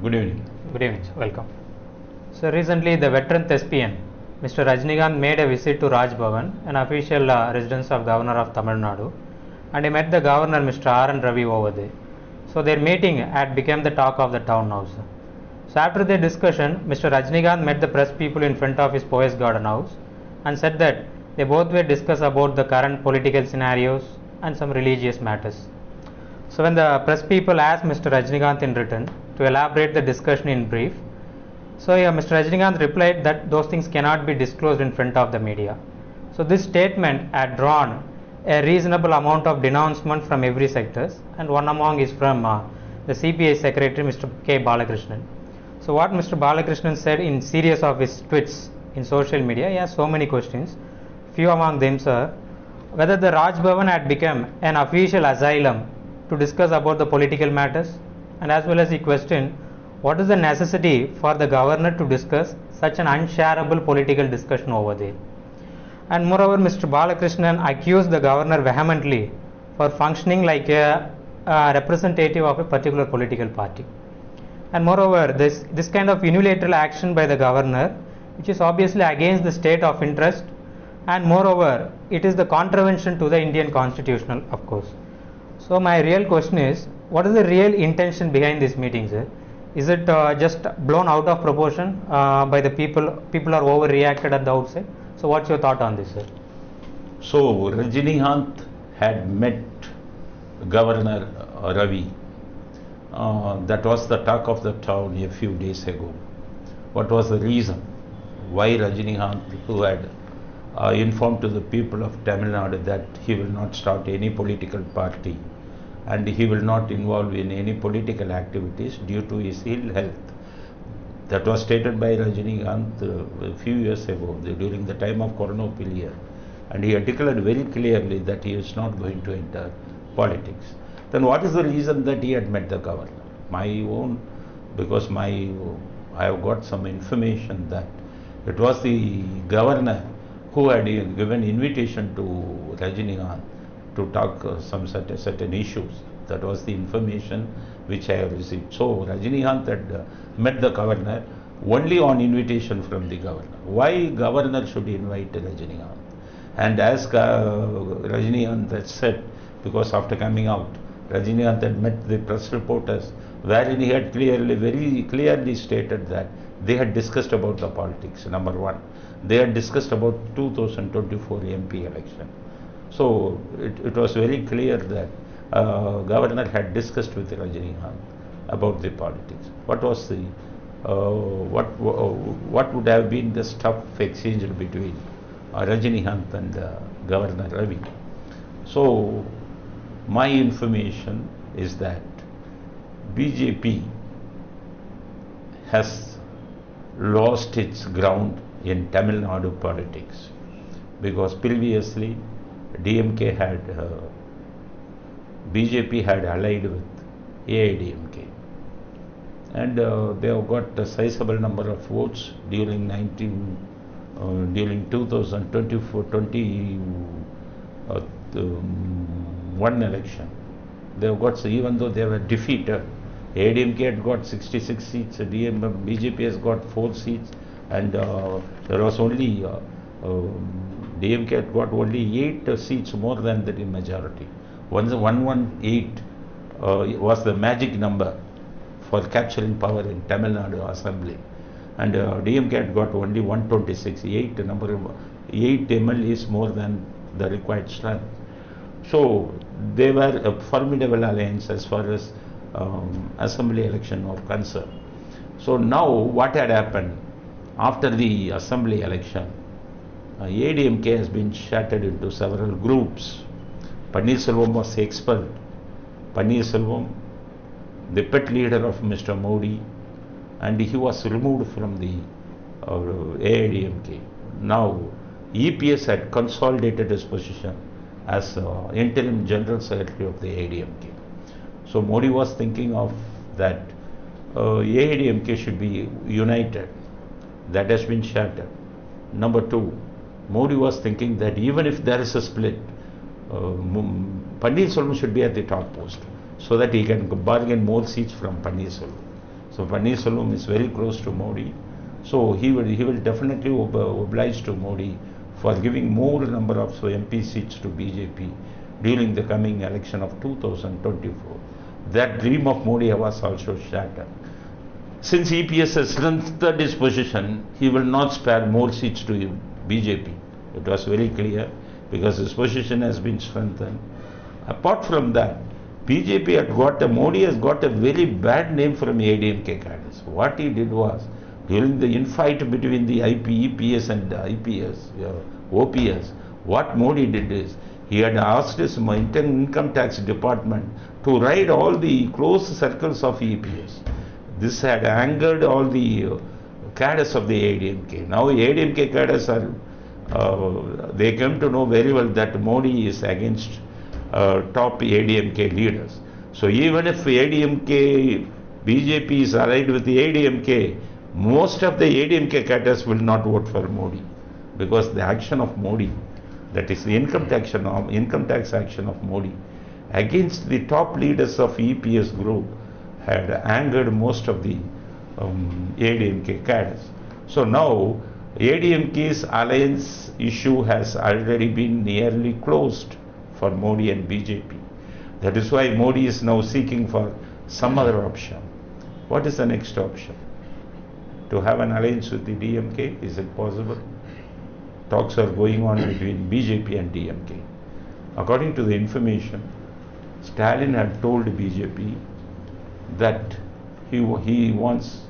Good evening. Good evening, sir. Welcome. So recently the veteran thespian, Mr. Rajinikanth made a visit to Raj Bhavan, an official residence of Governor of Tamil Nadu, and he met the Governor, Mr. Ravi over there. So their meeting had become the talk of the town now, sir. So after their discussion, Mr. Rajinikanth met the press people in front of his Poets Garden house and said that they both were discuss about the current political scenarios and some religious matters. So when the press people asked Mr. Rajinikanth in return to elaborate the discussion in brief, so Mr. Rajinikanth replied that those things cannot be disclosed in front of the media. So this statement had drawn a reasonable amount of denouncement from every sectors, and one among is from the CPI Secretary Mr. K. Balakrishnan. So what Mr. Balakrishnan said in series of his tweets in social media, he has so many questions. Few among them, sir, whether the Raj Bhavan had become an official asylum to discuss about the political matters, and as well as he questioned what is the necessity for the governor to discuss such an unshareable political discussion over there. And moreover, Mr. Balakrishnan accused the governor vehemently for functioning like a representative of a particular political party. And moreover, this kind of unilateral action by the governor, which is obviously against the state of interest, and moreover, it is the contravention to the Indian constitutional, of course. So my real question is, what is the real intention behind this meeting, sir? Is it just blown out of proportion by the people? People are overreacted at the outset. So what's your thought on this, sir? So Rajinikanth had met Governor Ravi. That was the talk of the town a few days ago. What was the reason why Rajinikanth, who had informed to the people of Tamil Nadu that he will not start any political party and he will not involve in any political activities due to his ill health. That was stated by Rajinikanth a few years ago during the time of Coronavirus, and he had declared very clearly that he is not going to enter politics. Then what is the reason that he had met the governor? Because I have got some information that it was the governor who had given invitation to Rajinikanth to talk some certain issues. That was the information which I have received. So Rajinikanth had met the governor only on invitation from the governor. Why governor should invite Rajinikanth? And as Rajinikanth had said, because after coming out, Rajinikanth had met the press reporters, wherein he had very clearly stated that they had discussed about the politics, number one. They had discussed about 2024 MP election. So it was very clear that governor had discussed with Rajinikanth about the politics. What was the what would have been the stuff exchanged between Rajinikanth and Governor Ravi? So my information is that BJP has lost its ground in Tamil Nadu politics, because previously DMK had BJP had allied with AIDMK, and they have got a sizable number of votes during 2021 election. They have got, even though they were defeated, AIDMK had got 66 seats, BJP has got 4 seats, and there was only DMK had got only 8 seats more than the majority. 118 was the magic number for capturing power in Tamil Nadu Assembly, and DMK had got only 126. 8 MLAs more than the required strength. So they were a formidable alliance as far as assembly election was concerned. So now what had happened after the assembly election? ADMK has been shattered into several groups. Pannirselvam was expelled. Pannirselvam, the pet leader of Mr. Modi, and he was removed from the AIDMK. Now EPS had consolidated his position as interim general secretary of the AIDMK. So Modi was thinking of that AIDMK should be united. That has been shattered. Number two, Modi was thinking that even if there is a split, Pannirselvam should be at the top post so that he can bargain more seats from Pannirselvam. So Paneerselvam is very close to Modi. So he will definitely oblige to Modi for giving more number of MP seats to BJP during the coming election of 2024. That dream of Modi was also shattered. Since EPS has strengthened his position, he will not spare more seats to BJP. It was very clear because his position has been strengthened. Apart from that, Modi has got a very bad name from ADMK cadres. What he did was, during the infight between the EPS and IPS, OPS, what Modi did is, he had asked his income tax department to raid all the close circles of EPS. This had angered all the cadres of the ADMK. Now ADMK cadres they came to know very well that Modi is against top ADMK leaders. So even if ADMK, BJP is allied with the ADMK, most of the ADMK cadres will not vote for Modi, because the action of Modi, that is the income tax action of Modi against the top leaders of EPS group, had angered most of the ADMK cadres. So now ADMK's alliance issue has already been nearly closed for Modi and BJP. That is why Modi is now seeking for some other option. What is the next option? To have an alliance with the DMK? Is it possible? Talks are going on between BJP and DMK. According to the information, Stalin had told BJP that he wants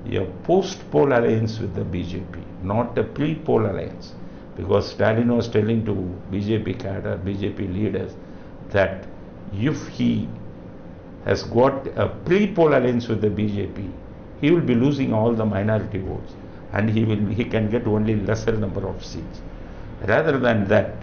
a post-poll alliance with the BJP, not a pre-poll alliance, because Stalin was telling to BJP leaders that if he has got a pre-poll alliance with the BJP, he will be losing all the minority votes, and he can get only lesser number of seats. Rather than that,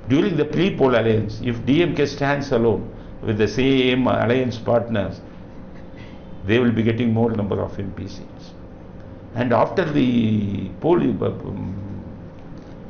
during the pre-poll alliance, if DMK stands alone with the same alliance partners, they will be getting more number of MP seats. And after the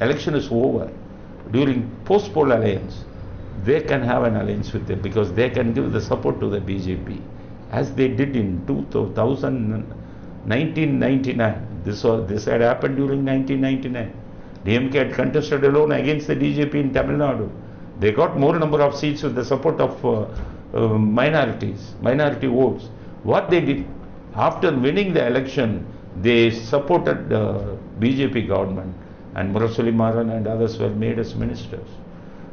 election is over, during post-poll alliance, they can have an alliance with them, because they can give the support to the BJP, as they did in 1999. This had happened during 1999. DMK had contested alone against the DJP in Tamil Nadu. They got more number of seats with the support of minority votes. What they did, after winning the election, they supported the BJP government, and Murasali Maran and others were made as ministers.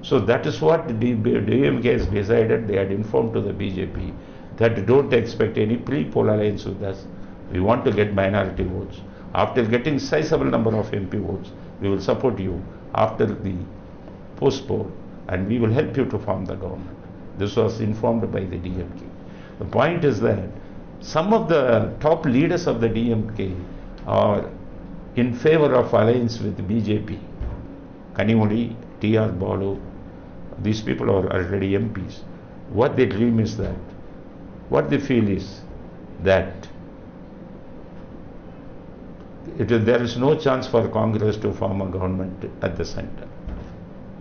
So that is what the DMK has decided. They had informed to the BJP that don't expect any pre-poll alliance with us. We want to get minority votes. After getting sizable number of MP votes, we will support you after the post-poll, and we will help you to form the government. This was informed by the DMK. The point is that some of the top leaders of the DMK are in favor of alliance with the BJP. Kanimoli, T.R. Balu, these people are already MPs. What they dream is that, what they feel is that there is no chance for Congress to form a government at the center.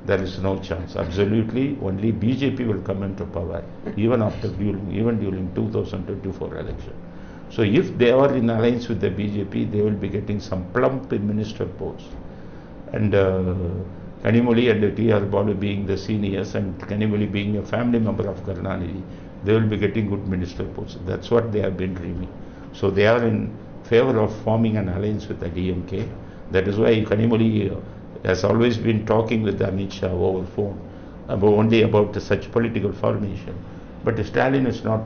There is no chance. Absolutely, only BJP will come into power, even during 2024 election. So if they are in alliance with the BJP, they will be getting some plump minister posts. And Kanimoli and T.R. Balu being the seniors, and Kanimoli being a family member of Karnanidhi, they will be getting good minister posts. That's what they have been dreaming. So they are in favor of forming an alliance with the DMK. That is why Kanimoli has always been talking with Amit Shah over phone only about such political formation. But Stalin is not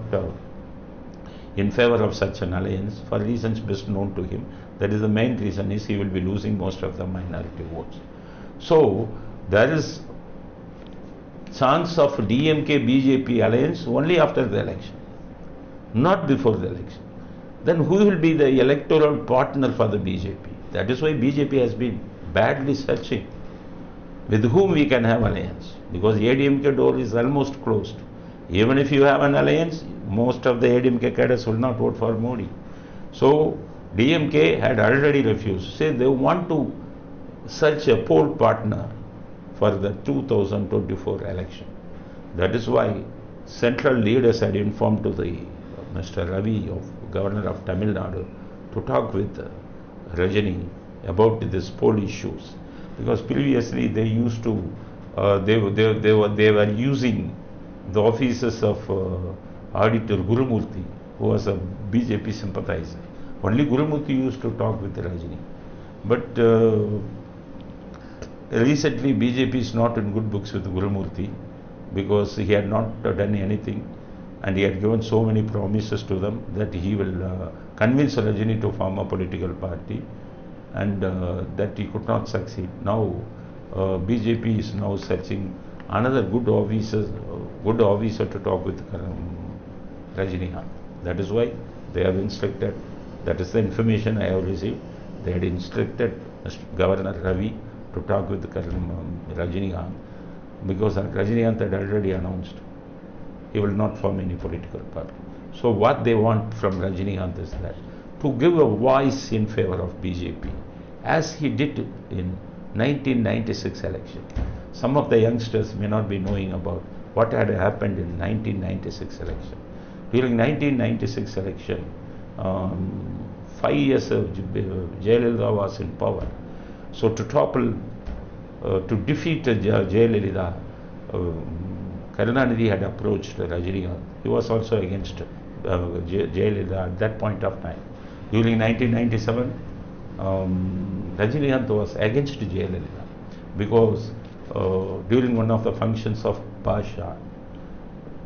in favor of such an alliance for reasons best known to him. That is the main reason, is he will be losing most of the minority votes. So there is chance of DMK-BJP alliance only after the election, not before the election. Then who will be the electoral partner for the BJP? That is why BJP has been badly searching with whom we can have alliance, because ADMK door is almost closed. Even if you have an alliance, most of the ADMK cadres will not vote for Modi. So DMK had already refused. Say they want to search a poll partner for the 2024 election. That is why central leaders had informed to the Mr. Ravi, Governor of Tamil Nadu, to talk with Rajini about this poll issues, because previously they used to they were using the offices of Auditor Gurumurthy, who was a BJP sympathizer. Only Gurumurthy used to talk with Rajini. But recently BJP is not in good books with Gurumurthy, because he had not done anything, and he had given so many promises to them that he will convince Rajini to form a political party, and that he could not succeed. Now BJP is now searching another good officer to talk with Rajinikanth. That is why they have instructed, that is the information I have received, they had instructed Governor Ravi to talk with Rajinikanth, because Rajinikanth had already announced he will not form any political party. So what they want from Rajinikanth is that to give a voice in favor of BJP, as he did in 1996 election. Some of the youngsters may not be knowing about what had happened in 1996 election. During 1996 election, 5 years of Jayalalitha was in power. So to topple, to defeat Jayalalitha, Karunanidhi had approached Rajinikanth. He was also against Jayalalitha at that point of time. During 1997, Rajinikanth was against Jayalalitha, because during one of the functions of Basha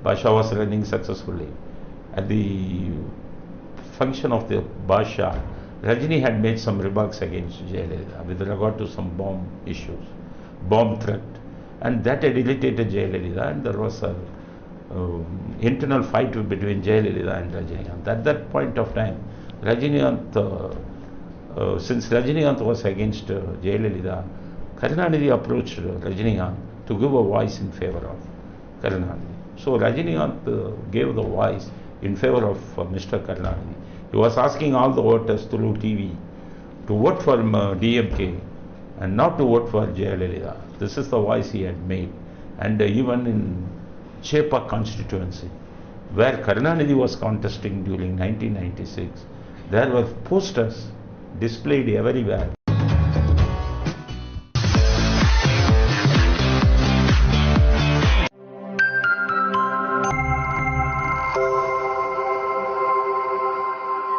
was running successfully. At the function of the Basha, Rajini had made some remarks against Jayalalitha with regard to some bomb issues, bomb threat, and that had irritated Jayalalitha, and there was a internal fight between Jayalalitha and Rajinikanth. At that point of time, Rajinikanth, since Rajinikanth was against Jayalalitha, Karunanidhi approached Rajinikanth to give a voice in favor of Karunanidhi. So Rajinikanth gave the voice in favor of Mr. Karunanidhi. He was asking all the voters through TV to vote for DMK and not to vote for Jayalalitha. This is the voice he had made. And even in Chepa constituency, where Karunanidhi was contesting during 1996, there were posters displayed everywhere